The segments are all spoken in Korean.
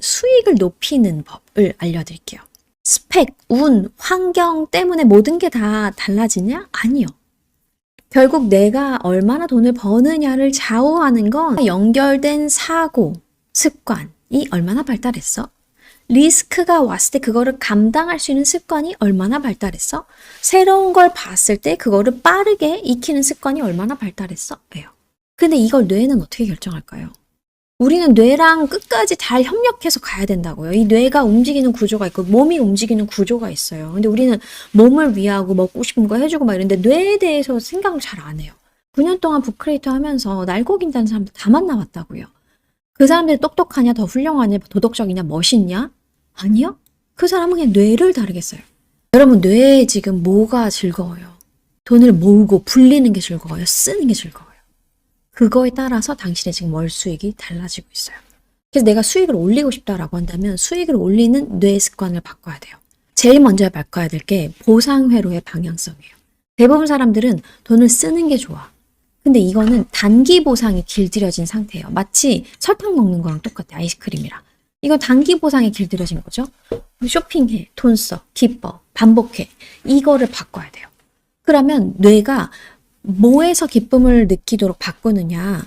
수익을 높이는 법을 알려드릴게요. 스펙, 운, 환경 때문에 모든 게 다 달라지냐? 아니요. 결국 내가 얼마나 돈을 버느냐를 좌우하는 건 연결된 사고, 습관이 얼마나 발달했어? 리스크가 왔을 때 그거를 감당할 수 있는 습관이 얼마나 발달했어? 새로운 걸 봤을 때 그거를 빠르게 익히는 습관이 얼마나 발달했어? 예요. 근데 이걸 뇌는 어떻게 결정할까요? 우리는 뇌랑 끝까지 잘 협력해서 가야 된다고요. 이 뇌가 움직이는 구조가 있고 몸이 움직이는 구조가 있어요. 근데 우리는 몸을 위하고 먹고 싶은 거 해주고 막 이러는데 뇌에 대해서 생각을 잘 안 해요. 9년 동안 북크리에이터 하면서 날고긴다는 사람들 다 만나봤다고요. 그 사람들이 똑똑하냐, 더 훌륭하냐, 도덕적이냐, 멋있냐? 아니요. 그 사람은 그냥 뇌를 다르게 써요. 여러분 뇌에 지금 뭐가 즐거워요? 돈을 모으고 불리는 게 즐거워요? 쓰는 게 즐거워요? 그거에 따라서 당신의 지금 월 수익이 달라지고 있어요. 그래서 내가 수익을 올리고 싶다라고 한다면 수익을 올리는 뇌 습관을 바꿔야 돼요. 제일 먼저 바꿔야 될 게 보상회로의 방향성이에요. 대부분 사람들은 돈을 쓰는 게 좋아. 근데 이거는 단기 보상이 길들여진 상태예요. 마치 설탕 먹는 거랑 똑같아. 아이스크림이랑. 이건 단기 보상이 길들여진 거죠. 쇼핑해, 돈 써, 기뻐, 반복해. 이거를 바꿔야 돼요. 그러면 뇌가 뭐에서 기쁨을 느끼도록 바꾸느냐?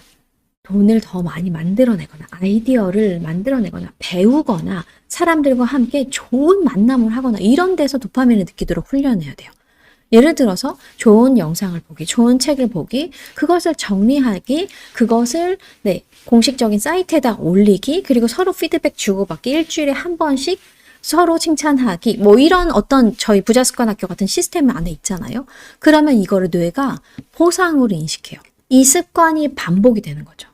돈을 더 많이 만들어내거나 아이디어를 만들어내거나 배우거나 사람들과 함께 좋은 만남을 하거나 이런 데서 도파민을 느끼도록 훈련해야 돼요. 예를 들어서 좋은 영상을 보기, 좋은 책을 보기, 그것을 정리하기, 그것을 공식적인 사이트에다 올리기, 그리고 서로 피드백 주고받기, 일주일에 한 번씩 서로 칭찬하기, 뭐 이런 어떤 저희 부자습관학교 같은 시스템 안에 있잖아요. 그러면 이거를 뇌가 보상으로 인식해요. 이 습관이 반복이 되는 거죠.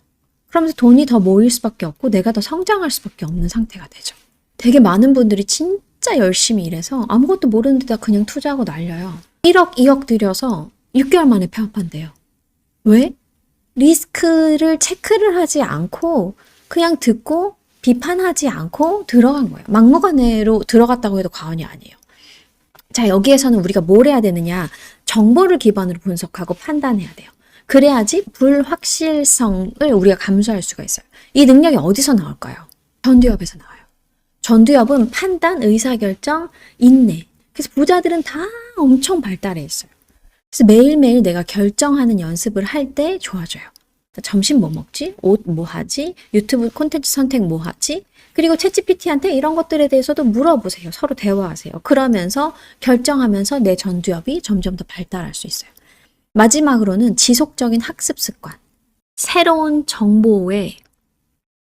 그러면서 돈이 더 모일 수밖에 없고 내가 더 성장할 수밖에 없는 상태가 되죠. 되게 많은 분들이 진짜 열심히 일해서 아무것도 모르는 데다 그냥 투자하고 날려요. 1억, 2억 들여서 6개월 만에 폐업한대요. 왜? 리스크를 체크를 하지 않고 그냥 듣고 비판하지 않고 들어간 거예요. 막무가내로 들어갔다고 해도 과언이 아니에요. 자, 여기에서는 우리가 뭘 해야 되느냐? 정보를 기반으로 분석하고 판단해야 돼요. 그래야지 불확실성을 우리가 감수할 수가 있어요. 이 능력이 어디서 나올까요? 전두엽에서 나와요. 전두엽은 판단, 의사결정, 인내. 그래서 부자들은 다 엄청 발달해 있어요. 그래서 매일매일 내가 결정하는 연습을 할 때 좋아져요. 점심 뭐 먹지? 옷 뭐 하지? 유튜브 콘텐츠 선택 뭐 하지? 그리고 챗GPT한테 이런 것들에 대해서도 물어보세요. 서로 대화하세요. 그러면서 결정하면서 내 전두엽이 점점 더 발달할 수 있어요. 마지막으로는 지속적인 학습 습관. 새로운 정보에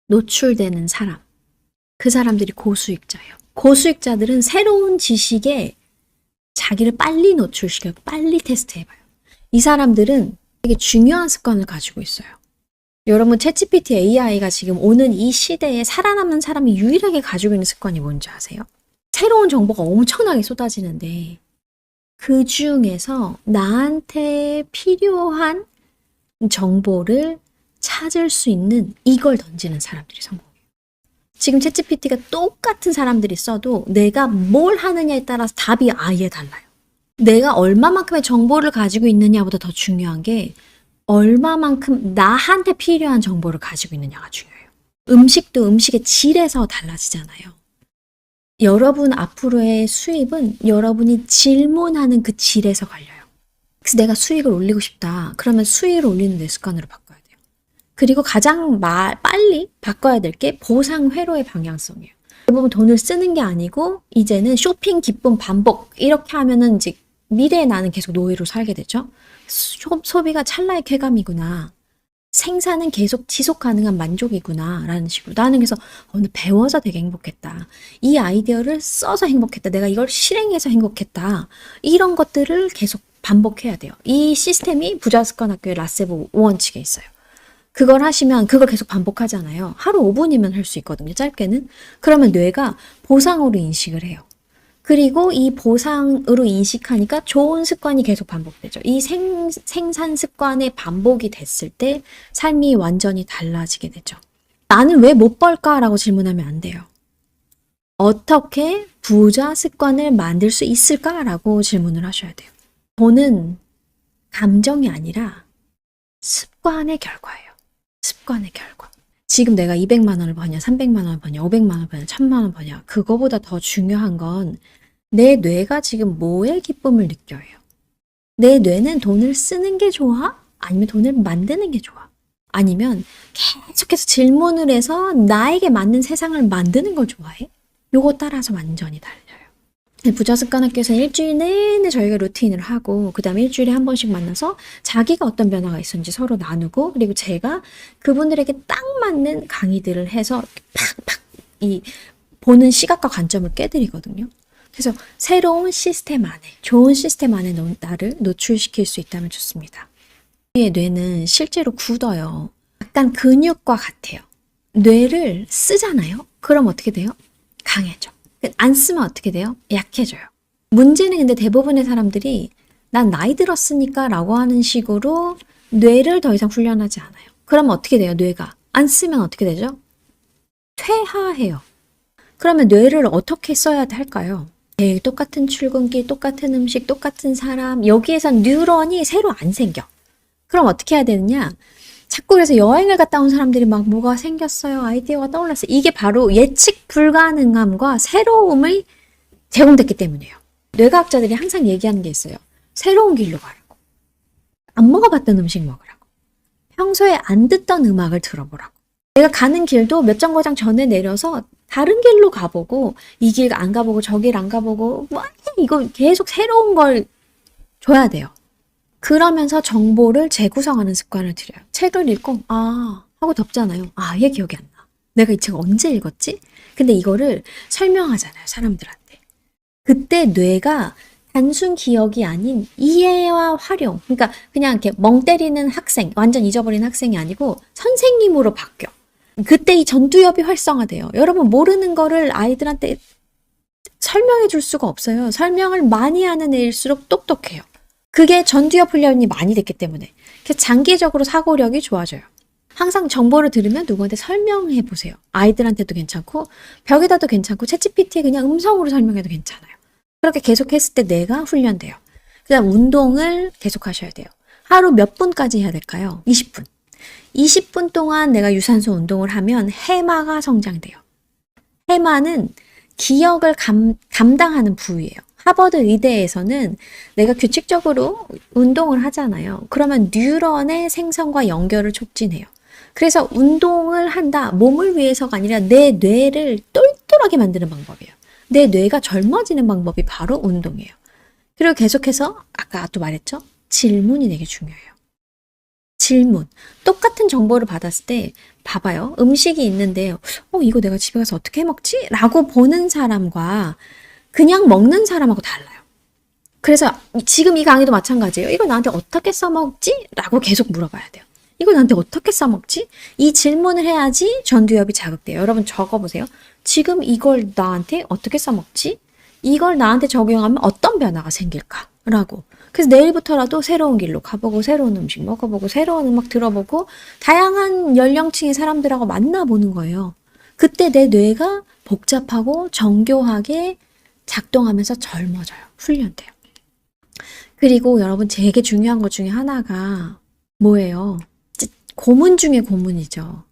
노출되는 사람. 그 사람들이 고수익자예요. 고수익자들은 새로운 지식에 자기를 빨리 노출시켜요. 빨리 테스트해봐요. 이 사람들은 되게 중요한 습관을 가지고 있어요. 여러분 챗GPT AI가 지금 오는 이 시대에 살아남는 사람이 유일하게 가지고 있는 습관이 뭔지 아세요? 새로운 정보가 엄청나게 쏟아지는데 그 중에서 나한테 필요한 정보를 찾을 수 있는 이걸 던지는 사람들이 성공해요. 지금 챗GPT가 똑같은 사람들이 써도 내가 뭘 하느냐에 따라서 답이 아예 달라요. 내가 얼마만큼의 정보를 가지고 있느냐보다 더 중요한 게 얼마만큼 나한테 필요한 정보를 가지고 있느냐가 중요해요. 음식도 음식의 질에서 달라지잖아요. 여러분 앞으로의 수입은 여러분이 질문하는 그 질에서 갈려요. 그래서 내가 수익을 올리고 싶다. 그러면 수익을 올리는 내 습관으로 바꿔야 돼요. 그리고 가장 빨리 바꿔야 될 게 보상 회로의 방향성이에요. 대부분 돈을 쓰는 게 아니고 이제는 쇼핑, 기쁨, 반복 이렇게 하면은 이제 미래에 나는 계속 노예로 살게 되죠. 소비가 찰나의 쾌감이구나. 생산은 계속 지속 가능한 만족이구나 라는 식으로 나는 그래서 오늘 배워서 되게 행복했다. 이 아이디어를 써서 행복했다. 내가 이걸 실행해서 행복했다. 이런 것들을 계속 반복해야 돼요. 이 시스템이 부자습관학교의 라세보 원칙에 있어요. 그걸 하시면 그걸 계속 반복하잖아요. 하루 5분이면 할 수 있거든요. 짧게는. 그러면 뇌가 보상으로 인식을 해요. 그리고 이 보상으로 인식하니까 좋은 습관이 계속 반복되죠. 이 생산 습관의 반복이 됐을 때 삶이 완전히 달라지게 되죠. 나는 왜 못 벌까라고 질문하면 안 돼요. 어떻게 부자 습관을 만들 수 있을까라고 질문을 하셔야 돼요. 돈은 감정이 아니라 습관의 결과예요. 습관의 결과. 지금 내가 200만 원을 버냐, 300만 원을 버냐, 500만 원을 버냐, 1000만 원 버냐. 그거보다 더 중요한 건 내 뇌가 지금 뭐에 기쁨을 느껴요. 내 뇌는 돈을 쓰는 게 좋아? 아니면 돈을 만드는 게 좋아? 아니면 계속해서 질문을 해서 나에게 맞는 세상을 만드는 걸 좋아해? 요거 따라서 완전히 달라요. 부자습관학교에서 일주일 내내 저희가 루틴을 하고 그 다음에 일주일에 한 번씩 만나서 자기가 어떤 변화가 있었는지 서로 나누고 그리고 제가 그분들에게 딱 맞는 강의들을 해서 팍팍 이 보는 시각과 관점을 깨드리거든요. 그래서 새로운 시스템 안에, 좋은 시스템 안에 나를 노출시킬 수 있다면 좋습니다. 우리의 뇌는 실제로 굳어요. 약간 근육과 같아요. 뇌를 쓰잖아요. 그럼 어떻게 돼요? 강해져. 안 쓰면 어떻게 돼요? 약해져요. 문제는 근데 대부분의 사람들이 난 나이 들었으니까 라고 하는 식으로 뇌를 더 이상 훈련하지 않아요. 그러면 어떻게 돼요? 뇌가 안 쓰면 어떻게 되죠? 퇴화해요. 그러면 뇌를 어떻게 써야 할까요? 매일 똑같은 출근길, 똑같은 음식, 똑같은 사람, 여기에선 뉴런이 새로 안 생겨. 그럼 어떻게 해야 되느냐? 자꾸 그래서 여행을 갔다 온 사람들이 막 뭐가 생겼어요. 아이디어가 떠올랐어요. 이게 바로 예측 불가능함과 새로움이 제공됐기 때문이에요. 뇌과학자들이 항상 얘기하는 게 있어요. 새로운 길로 가라고. 안 먹어봤던 음식 먹으라고. 평소에 안 듣던 음악을 들어보라고. 내가 가는 길도 몇 정거장 전에 내려서 다른 길로 가보고 이 길 안 가보고 저 길 안 가보고 뭐 이거 계속 새로운 걸 줘야 돼요. 그러면서 정보를 재구성하는 습관을 들여요. 책을 읽고 아 하고 덮잖아요. 아예 기억이 안 나. 내가 이 책 언제 읽었지? 근데 이거를 설명하잖아요. 사람들한테. 그때 뇌가 단순 기억이 아닌 이해와 활용. 그러니까 그냥 이렇게 멍 때리는 학생, 완전 잊어버린 학생이 아니고 선생님으로 바뀌어. 그때 이 전두엽이 활성화돼요. 여러분 모르는 거를 아이들한테 설명해 줄 수가 없어요. 설명을 많이 하는 애일수록 똑똑해요. 그게 전두엽 훈련이 많이 됐기 때문에 장기적으로 사고력이 좋아져요. 항상 정보를 들으면 누구한테 설명해 보세요. 아이들한테도 괜찮고 벽에다도 괜찮고 챗GPT에 그냥 음성으로 설명해도 괜찮아요. 그렇게 계속했을 때 뇌가 훈련돼요. 그다음 운동을 계속 하셔야 돼요. 하루 몇 분까지 해야 될까요? 20분. 20분 동안 내가 유산소 운동을 하면 해마가 성장돼요. 해마는 기억을 감당하는 부위예요. 하버드 의대에서는 내가 규칙적으로 운동을 하잖아요. 그러면 뉴런의 생성과 연결을 촉진해요. 그래서 운동을 한다. 몸을 위해서가 아니라 내 뇌를 똘똘하게 만드는 방법이에요. 내 뇌가 젊어지는 방법이 바로 운동이에요. 그리고 계속해서 아까 또 말했죠? 질문이 되게 중요해요. 질문. 똑같은 정보를 받았을 때 봐봐요. 음식이 있는데 이거 내가 집에 가서 어떻게 해 먹지? 라고 보는 사람과 그냥 먹는 사람하고 달라요. 그래서 지금 이 강의도 마찬가지예요. 이걸 나한테 어떻게 써먹지? 라고 계속 물어봐야 돼요. 이걸 나한테 어떻게 써먹지? 이 질문을 해야지 전두엽이 자극돼요. 여러분 적어보세요. 지금 이걸 나한테 어떻게 써먹지? 이걸 나한테 적용하면 어떤 변화가 생길까? 라고. 그래서 내일부터라도 새로운 길로 가보고 새로운 음식 먹어보고 새로운 음악 들어보고 다양한 연령층의 사람들하고 만나보는 거예요. 그때 내 뇌가 복잡하고 정교하게 작동하면서 젊어져요. 훈련돼요. 그리고 여러분 되게 중요한 것 중에 하나가 뭐예요? 고문 중에 고문이죠.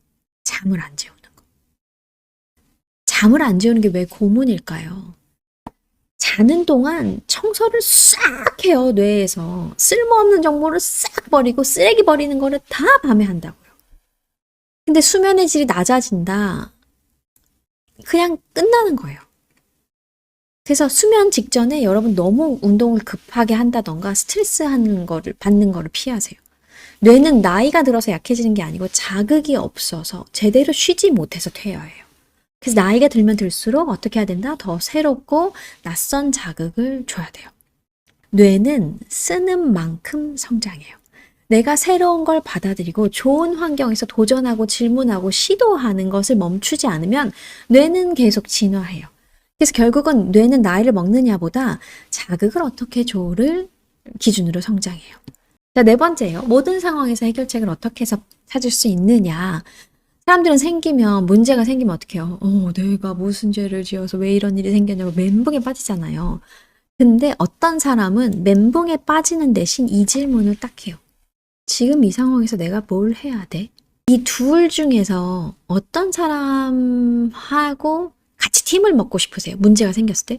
잠을 안 재우는 거. 잠을 안 재우는 게 왜 고문일까요? 자는 동안 청소를 싹 해요. 뇌에서. 쓸모없는 정보를 싹 버리고 쓰레기 버리는 거를 다 밤에 한다고요. 근데 수면의 질이 낮아진다. 그냥 끝나는 거예요. 그래서 수면 직전에 여러분 너무 운동을 급하게 한다던가 스트레스 받는 거를 피하세요. 뇌는 나이가 들어서 약해지는 게 아니고 자극이 없어서 제대로 쉬지 못해서 퇴화해요. 그래서 나이가 들면 들수록 어떻게 해야 된다? 더 새롭고 낯선 자극을 줘야 돼요. 뇌는 쓰는 만큼 성장해요. 내가 새로운 걸 받아들이고 좋은 환경에서 도전하고 질문하고 시도하는 것을 멈추지 않으면 뇌는 계속 진화해요. 그래서 결국은 뇌는 나이를 먹느냐보다 자극을 어떻게 줘를 기준으로 성장해요. 자, 네 번째예요. 모든 상황에서 해결책을 어떻게 해서 찾을 수 있느냐. 사람들은 문제가 생기면 어떻게 해요? 내가 무슨 죄를 지어서 왜 이런 일이 생겼냐고 멘붕에 빠지잖아요. 근데 어떤 사람은 멘붕에 빠지는 대신 이 질문을 딱 해요. 지금 이 상황에서 내가 뭘 해야 돼? 이 둘 중에서 어떤 사람하고 같이 팀을 먹고 싶으세요? 문제가 생겼을 때?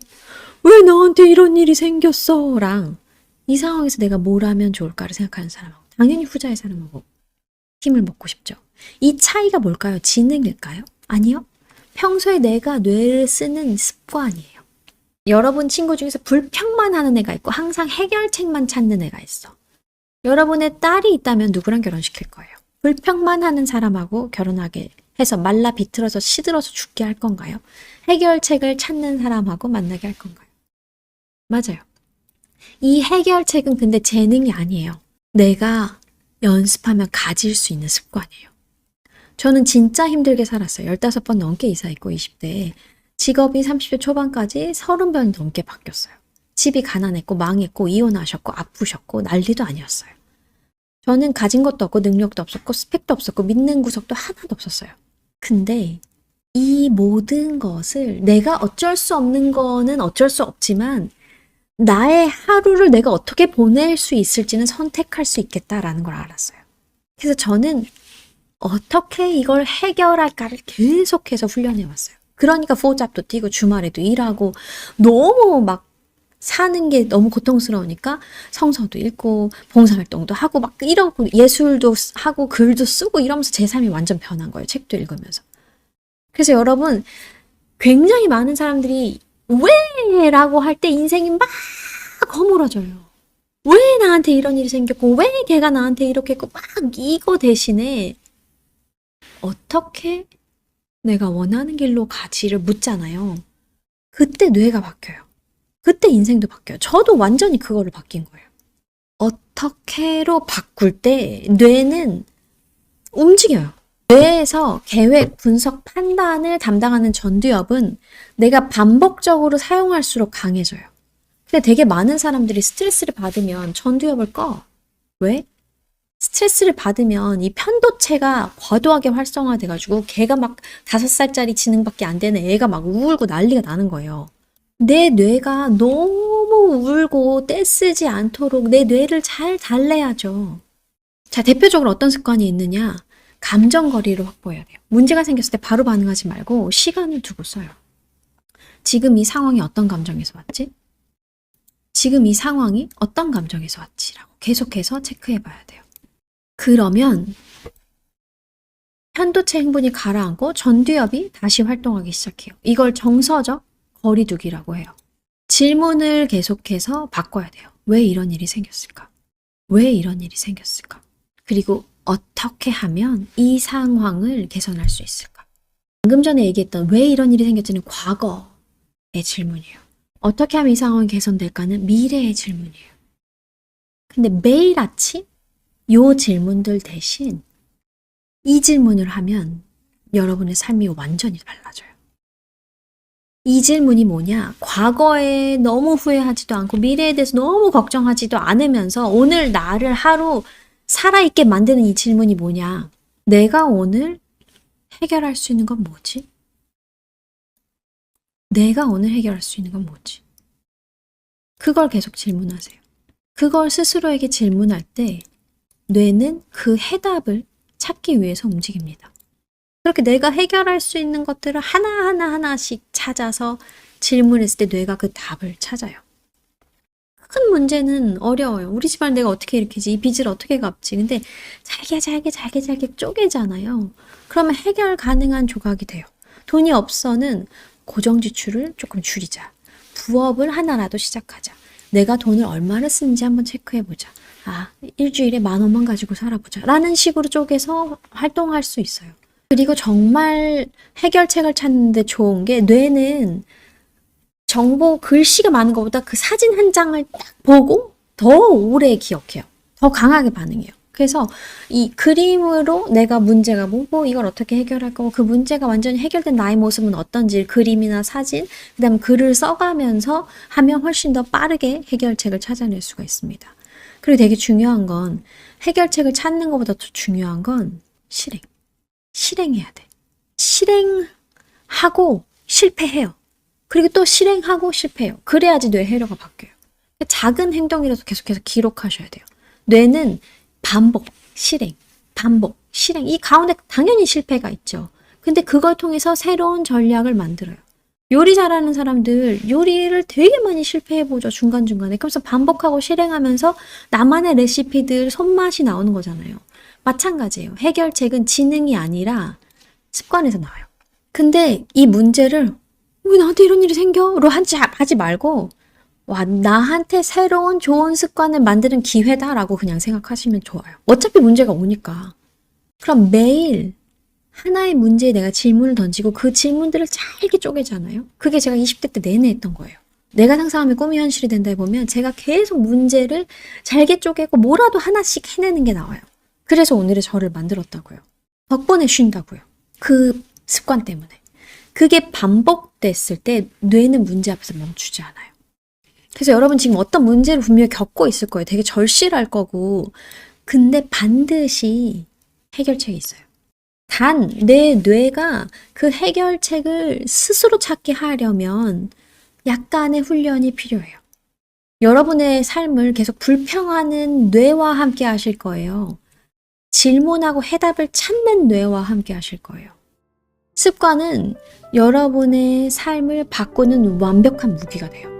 왜 나한테 이런 일이 생겼어? 랑 이 상황에서 내가 뭘 하면 좋을까를 생각하는 사람하고 당연히 후자의 사람하고 힘을 먹고 싶죠. 이 차이가 뭘까요? 지능일까요? 아니요. 평소에 내가 뇌를 쓰는 습관이에요. 여러분 친구 중에서 불평만 하는 애가 있고 항상 해결책만 찾는 애가 있어. 여러분의 딸이 있다면 누구랑 결혼시킬 거예요? 불평만 하는 사람하고 결혼하게 해서 말라 비틀어서 시들어서 죽게 할 건가요? 해결책을 찾는 사람하고 만나게 할 건가요? 맞아요. 이 해결책은 근데 재능이 아니에요. 내가 연습하면 가질 수 있는 습관이에요. 저는 진짜 힘들게 살았어요. 15번 넘게 이사했고 20대에 직업이 30대 초반까지 30번 넘게 바뀌었어요. 집이 가난했고 망했고 이혼하셨고 아프셨고 난리도 아니었어요. 저는 가진 것도 없고 능력도 없었고 스펙도 없었고 믿는 구석도 하나도 없었어요. 근데 이 모든 것을 내가 어쩔 수 없는 거는 어쩔 수 없지만 나의 하루를 내가 어떻게 보낼 수 있을지는 선택할 수 있겠다라는 걸 알았어요. 그래서 저는 어떻게 이걸 해결할까를 계속해서 훈련해 왔어요. 그러니까 포잡도 뛰고 주말에도 일하고 너무 막 사는 게 너무 고통스러우니까 성서도 읽고 봉사활동도 하고 막 이러고 예술도 하고 글도 쓰고 이러면서 제 삶이 완전 변한 거예요. 책도 읽으면서. 그래서 여러분 굉장히 많은 사람들이 왜? 라고 할 때 인생이 막 허물어져요. 왜 나한테 이런 일이 생겼고 왜 걔가 나한테 이렇게 했고 막 이거 대신에 어떻게 내가 원하는 길로 가지를 묻잖아요. 그때 뇌가 바뀌어요. 그때 인생도 바뀌어요. 저도 완전히 그거를 바뀐 거예요. 어떻게로 바꿀 때 뇌는 움직여요. 뇌에서 계획, 분석, 판단을 담당하는 전두엽은 내가 반복적으로 사용할수록 강해져요. 근데 되게 많은 사람들이 스트레스를 받으면 전두엽을 꺼. 왜? 스트레스를 받으면 이 편도체가 과도하게 활성화돼가지고 걔가 막 5살짜리 지능밖에 안 되는 애가 막 울고 난리가 나는 거예요. 내 뇌가 너무 울고 떼쓰지 않도록 내 뇌를 잘 달래야죠. 자, 대표적으로 어떤 습관이 있느냐? 감정 거리를 확보해야 돼요. 문제가 생겼을 때 바로 반응하지 말고 시간을 두고 써요. 지금 이 상황이 어떤 감정에서 왔지? 지금 이 상황이 어떤 감정에서 왔지라고 계속해서 체크해 봐야 돼요. 그러면 편도체 행분이 가라앉고 전두엽이 다시 활동하기 시작해요. 이걸 정서적 거리두기라고 해요. 질문을 계속해서 바꿔야 돼요. 왜 이런 일이 생겼을까? 왜 이런 일이 생겼을까? 그리고 어떻게 하면 이 상황을 개선할 수 있을까? 방금 전에 얘기했던 왜 이런 일이 생겼지는 과거의 질문이에요. 어떻게 하면 이 상황이 개선될까는 미래의 질문이에요. 근데 매일 아침 요 질문들 대신 이 질문을 하면 여러분의 삶이 완전히 달라져요. 이 질문이 뭐냐? 과거에 너무 후회하지도 않고 미래에 대해서 너무 걱정하지도 않으면서 오늘 나를 하루 살아있게 만드는 이 질문이 뭐냐? 내가 오늘 해결할 수 있는 건 뭐지? 내가 오늘 해결할 수 있는 건 뭐지? 그걸 계속 질문하세요. 그걸 스스로에게 질문할 때 뇌는 그 해답을 찾기 위해서 움직입니다. 그렇게 내가 해결할 수 있는 것들을 하나씩 찾아서 질문했을 때 뇌가 그 답을 찾아요. 큰 문제는 어려워요. 우리 집안 내가 어떻게 일으키지? 이 빚을 어떻게 갚지? 근데 잘게 쪼개잖아요. 그러면 해결 가능한 조각이 돼요. 돈이 없어는 고정 지출을 조금 줄이자. 부업을 하나라도 시작하자. 내가 돈을 얼마나 쓰는지 한번 체크해보자. 아, 일주일에 10,000원만 가지고 살아보자. 라는 식으로 쪼개서 활동할 수 있어요. 그리고 정말 해결책을 찾는데 좋은 게 뇌는 정보, 글씨가 많은 것보다 그 사진 한 장을 딱 보고 더 오래 기억해요. 더 강하게 반응해요. 그래서 이 그림으로 내가 문제가 뭐고 이걸 어떻게 해결할 거고 그 문제가 완전히 해결된 나의 모습은 어떤지 그림이나 사진, 그 다음 글을 써가면서 하면 훨씬 더 빠르게 해결책을 찾아낼 수가 있습니다. 그리고 되게 중요한 건 해결책을 찾는 것보다 더 중요한 건 실행. 실행해야 돼. 실행하고 실패해요. 그리고 또 실행하고 실패해요. 그래야지 뇌 회로가 바뀌어요. 작은 행동이라도 계속해서 기록하셔야 돼요. 뇌는 반복, 실행, 반복, 실행, 이 가운데 당연히 실패가 있죠. 근데 그걸 통해서 새로운 전략을 만들어요. 요리 잘하는 사람들 요리를 되게 많이 실패해보죠. 중간중간에. 그래서 반복하고 실행하면서 나만의 레시피들 손맛이 나오는 거잖아요. 마찬가지예요. 해결책은 지능이 아니라 습관에서 나와요. 근데 이 문제를 왜 나한테 이런 일이 생겨? 로 하지 말고 와, 나한테 새로운 좋은 습관을 만드는 기회다라고 그냥 생각하시면 좋아요. 어차피 문제가 오니까. 그럼 매일 하나의 문제에 내가 질문을 던지고 그 질문들을 잘게 쪼개잖아요. 그게 제가 20대 때 내내 했던 거예요. 내가 상상하면 꿈이 현실이 된다 해보면 제가 계속 문제를 잘게 쪼개고 뭐라도 하나씩 해내는 게 나와요. 그래서 오늘의 저를 만들었다고요. 덕분에 쉰다고요. 그 습관 때문에. 그게 반복됐을 때 뇌는 문제 앞에서 멈추지 않아요. 그래서 여러분 지금 어떤 문제를 분명히 겪고 있을 거예요. 되게 절실할 거고. 근데 반드시 해결책이 있어요. 단, 내 뇌가 그 해결책을 스스로 찾게 하려면 약간의 훈련이 필요해요. 여러분의 삶을 계속 불평하는 뇌와 함께 하실 거예요. 질문하고 해답을 찾는 뇌와 함께 하실 거예요. 습관은 여러분의 삶을 바꾸는 완벽한 무기가 돼요.